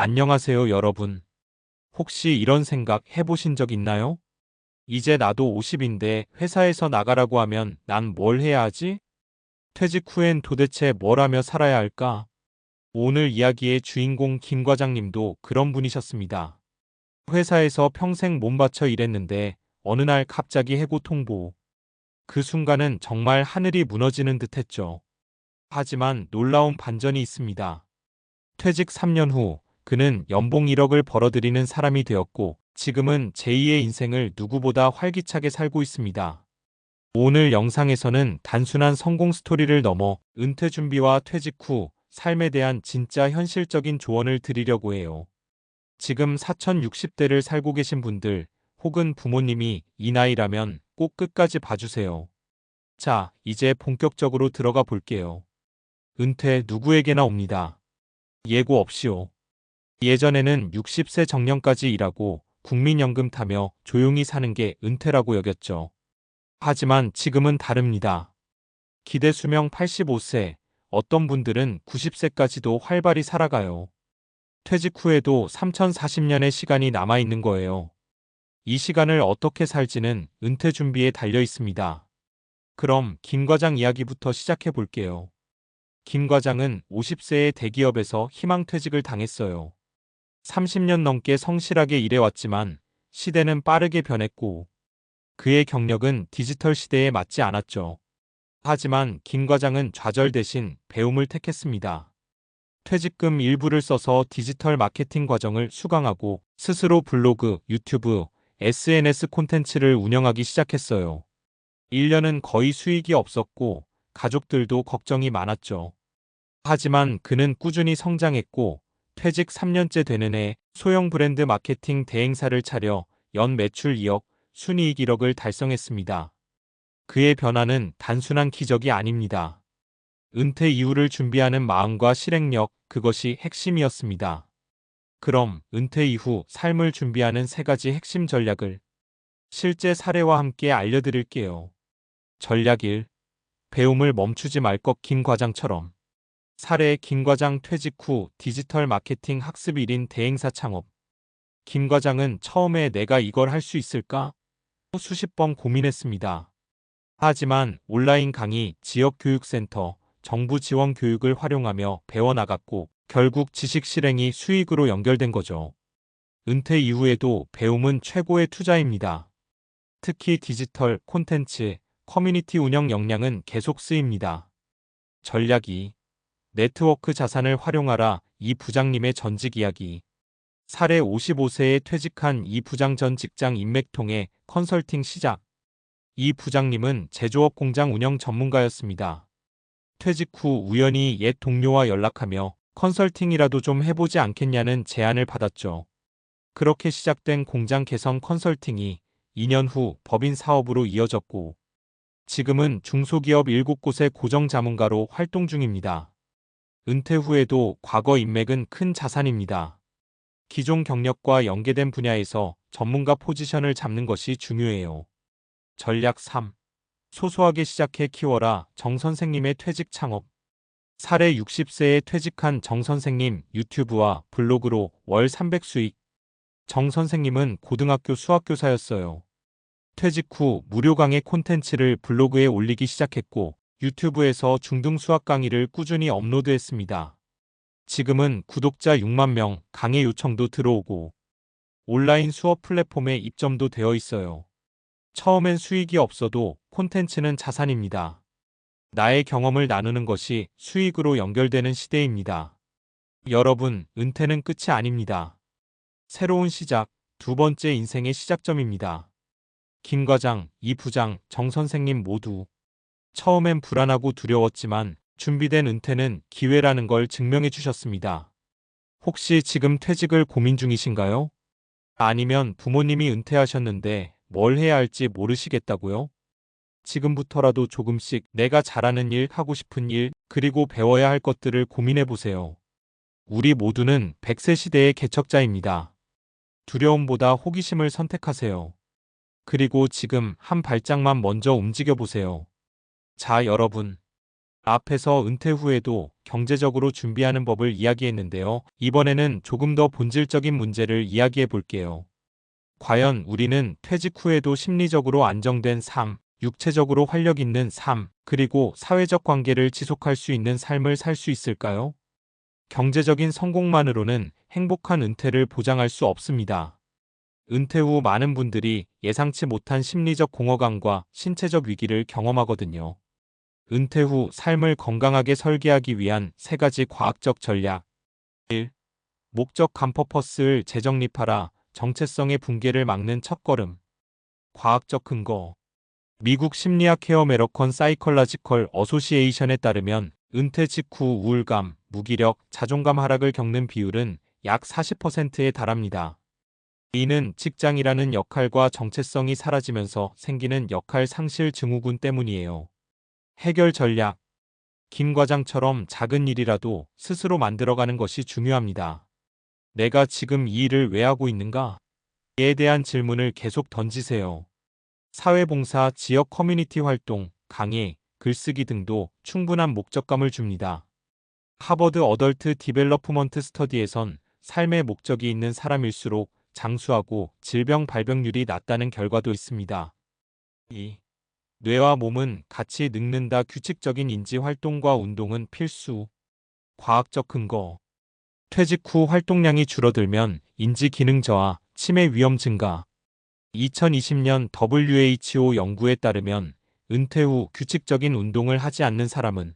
안녕하세요, 여러분. 혹시 이런 생각 해보신 적 있나요? 이제 나도 50인데 회사에서 나가라고 하면 난 뭘 해야 하지? 퇴직 후엔 도대체 뭘 하며 살아야 할까? 오늘 이야기의 주인공 김 과장님도 그런 분이셨습니다. 회사에서 평생 몸바쳐 일했는데 어느 날 갑자기 해고 통보. 그 순간은 정말 하늘이 무너지는 듯했죠. 하지만 놀라운 반전이 있습니다. 퇴직 3년 후 그는 연봉 1억을 벌어들이는 사람이 되었고 지금은 제2의 인생을 누구보다 활기차게 살고 있습니다. 오늘 영상에서는 단순한 성공 스토리를 넘어 은퇴 준비와 퇴직 후 삶에 대한 진짜 현실적인 조언을 드리려고 해요. 지금 4060대를 살고 계신 분들 혹은 부모님이 이 나이라면 꼭 끝까지 봐주세요. 자, 이제 본격적으로 들어가 볼게요. 은퇴 누구에게나 옵니다. 예고 없이요. 예전에는 60세 정년까지 일하고 국민연금 타며 조용히 사는 게 은퇴라고 여겼죠. 하지만 지금은 다릅니다. 기대 수명 85세, 어떤 분들은 90세까지도 활발히 살아가요. 퇴직 후에도 3040년의 시간이 남아있는 거예요. 이 시간을 어떻게 살지는 은퇴 준비에 달려 있습니다. 그럼 김 과장 이야기부터 시작해 볼게요. 김 과장은 50세의 대기업에서 희망퇴직을 당했어요. 30년 넘게 성실하게 일해왔지만 시대는 빠르게 변했고 그의 경력은 디지털 시대에 맞지 않았죠. 하지만 김 과장은 좌절 대신 배움을 택했습니다. 퇴직금 일부를 써서 디지털 마케팅 과정을 수강하고 스스로 블로그, 유튜브, SNS 콘텐츠를 운영하기 시작했어요. 1년은 거의 수익이 없었고 가족들도 걱정이 많았죠. 하지만 그는 꾸준히 성장했고 퇴직 3년째 되는 해 소형 브랜드 마케팅 대행사를 차려 연 매출 2억, 순이익 1억을 달성했습니다. 그의 변화는 단순한 기적이 아닙니다. 은퇴 이후를 준비하는 마음과 실행력, 그것이 핵심이었습니다. 그럼 은퇴 이후 삶을 준비하는 3가지 핵심 전략을 실제 사례와 함께 알려드릴게요. 전략 1. 배움을 멈추지 말 것 김 과장처럼. 사례 김 과장 퇴직 후 디지털 마케팅 학습 1인 대행사 창업. 김 과장은 처음에 내가 이걸 할 수 있을까? 수십 번 고민했습니다. 하지만 온라인 강의, 지역 교육센터, 정부 지원 교육을 활용하며 배워나갔고 결국 지식 실행이 수익으로 연결된 거죠. 은퇴 이후에도 배움은 최고의 투자입니다. 특히 디지털, 콘텐츠, 커뮤니티 운영 역량은 계속 쓰입니다. 전략 2. 네트워크 자산을 활용하라. 이 부장님의 전직 이야기. 사례 55세에 퇴직한 이 부장 전 직장 인맥 통해 컨설팅 시작. 이 부장님은 제조업 공장 운영 전문가였습니다. 퇴직 후 우연히 옛 동료와 연락하며 컨설팅이라도 좀 해보지 않겠냐는 제안을 받았죠. 그렇게 시작된 공장 개선 컨설팅이 2년 후 법인 사업으로 이어졌고 지금은 중소기업 7곳의 고정 자문가로 활동 중입니다. 은퇴 후에도 과거 인맥은 큰 자산입니다. 기존 경력과 연계된 분야에서 전문가 포지션을 잡는 것이 중요해요. 전략 3. 소소하게 시작해 키워라. 정 선생님의 퇴직 창업. 사례 60세에 퇴직한 정 선생님 유튜브와 블로그로 월 300 수익. 정 선생님은 고등학교 수학교사였어요. 퇴직 후 무료 강의 콘텐츠를 블로그에 올리기 시작했고 유튜브에서 중등 수학 강의를 꾸준히 업로드했습니다. 지금은 구독자 6만 명, 강의 요청도 들어오고 온라인 수업 플랫폼에 입점도 되어 있어요. 처음엔 수익이 없어도 콘텐츠는 자산입니다. 나의 경험을 나누는 것이 수익으로 연결되는 시대입니다. 여러분, 은퇴는 끝이 아닙니다. 새로운 시작, 두 번째 인생의 시작점입니다. 김 과장, 이 부장, 정 선생님 모두 처음엔 불안하고 두려웠지만 준비된 은퇴는 기회라는 걸 증명해 주셨습니다. 혹시 지금 퇴직을 고민 중이신가요? 아니면 부모님이 은퇴하셨는데 뭘 해야 할지 모르시겠다고요? 지금부터라도 조금씩 내가 잘하는 일, 하고 싶은 일, 그리고 배워야 할 것들을 고민해 보세요. 우리 모두는 100세 시대의 개척자입니다. 두려움보다 호기심을 선택하세요. 그리고 지금 한 발짝만 먼저 움직여 보세요. 자, 여러분. 앞에서 은퇴 후에도 경제적으로 준비하는 법을 이야기했는데요. 이번에는 조금 더 본질적인 문제를 이야기해 볼게요. 과연 우리는 퇴직 후에도 심리적으로 안정된 삶, 육체적으로 활력 있는 삶, 그리고 사회적 관계를 지속할 수 있는 삶을 살 수 있을까요? 경제적인 성공만으로는 행복한 은퇴를 보장할 수 없습니다. 은퇴 후 많은 분들이 예상치 못한 심리적 공허감과 신체적 위기를 경험하거든요. 은퇴 후 삶을 건강하게 설계하기 위한 3가지 과학적 전략. 1. 목적 감 퍼포스를 재정립하라. 정체성의 붕괴를 막는 첫걸음. 과학적 근거. 미국 심리학 케어 메러컨 사이컬라지컬 어소시에이션에 따르면 은퇴 직후 우울감, 무기력, 자존감 하락을 겪는 비율은 약 40%에 달합니다. 이는 직장이라는 역할과 정체성이 사라지면서 생기는 역할 상실 증후군 때문이에요. 해결 전략. 김 과장처럼 작은 일이라도 스스로 만들어가는 것이 중요합니다. 내가 지금 이 일을 왜 하고 있는가? 이에 대한 질문을 계속 던지세요. 사회봉사, 지역 커뮤니티 활동, 강의, 글쓰기 등도 충분한 목적감을 줍니다. 하버드 어덜트 디벨로프먼트 스터디에선 삶의 목적이 있는 사람일수록 장수하고 질병 발병률이 낮다는 결과도 있습니다. 2. 뇌와 몸은 같이 늙는다. 규칙적인 인지 활동과 운동은 필수. 과학적 근거. 퇴직 후 활동량이 줄어들면 인지 기능 저하, 치매 위험 증가. 2020년 WHO 연구에 따르면 은퇴 후 규칙적인 운동을 하지 않는 사람은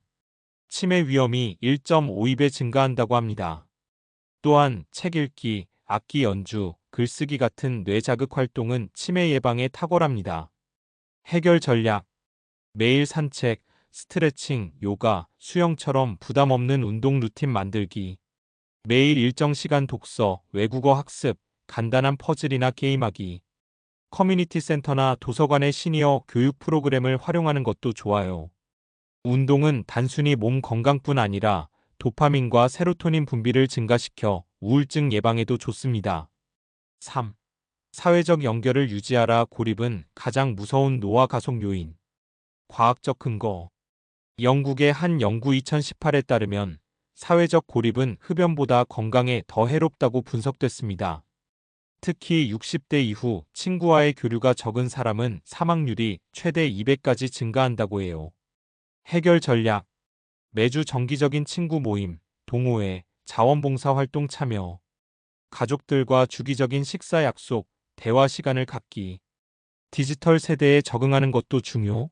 치매 위험이 1.52배 증가한다고 합니다. 또한 책 읽기, 악기 연주, 글쓰기 같은 뇌자극 활동은 치매 예방에 탁월합니다. 해결 전략. 매일 산책, 스트레칭, 요가, 수영처럼 부담 없는 운동 루틴 만들기. 매일 일정 시간 독서, 외국어 학습, 간단한 퍼즐이나 게임하기. 커뮤니티 센터나 도서관의 시니어 교육 프로그램을 활용하는 것도 좋아요. 운동은 단순히 몸 건강뿐 아니라 도파민과 세로토닌 분비를 증가시켜 우울증 예방에도 좋습니다. 3. 사회적 연결을 유지하라. 고립은 가장 무서운 노화 가속 요인. 과학적 근거. 영국의 한 연구 2018에 따르면 사회적 고립은 흡연보다 건강에 더 해롭다고 분석됐습니다. 특히 60대 이후 친구와의 교류가 적은 사람은 사망률이 최대 200까지 증가한다고 해요. 해결 전략. 매주 정기적인 친구 모임, 동호회, 자원봉사 활동 참여. 가족들과 주기적인 식사 약속, 대화 시간을 갖기. 디지털 세대에 적응하는 것도 중요.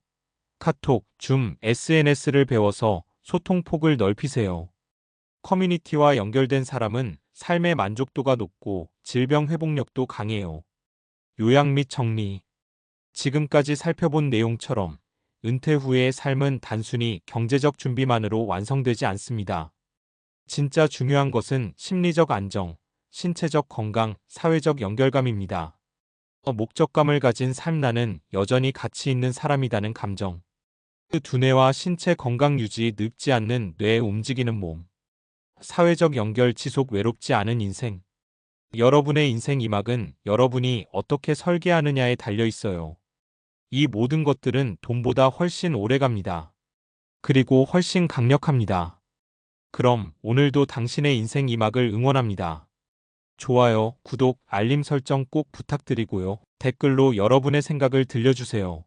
카톡, 줌, SNS를 배워서 소통 폭을 넓히세요. 커뮤니티와 연결된 사람은 삶의 만족도가 높고 질병 회복력도 강해요. 요약 및 정리. 지금까지 살펴본 내용처럼 은퇴 후의 삶은 단순히 경제적 준비만으로 완성되지 않습니다. 진짜 중요한 것은 심리적 안정, 신체적 건강, 사회적 연결감입니다. 목적감을 가진 삶. 나는 여전히 가치 있는 사람이라는 감정. 두뇌와 신체 건강 유지, 늙지 않는 뇌, 움직이는 몸. 사회적 연결, 지속, 외롭지 않은 인생. 여러분의 인생 이막은 여러분이 어떻게 설계하느냐에 달려 있어요. 이 모든 것들은 돈보다 훨씬 오래 갑니다. 그리고 훨씬 강력합니다. 그럼 오늘도 당신의 인생 이막을 응원합니다. 좋아요, 구독, 알림 설정 꼭 부탁드리고요. 댓글로 여러분의 생각을 들려주세요.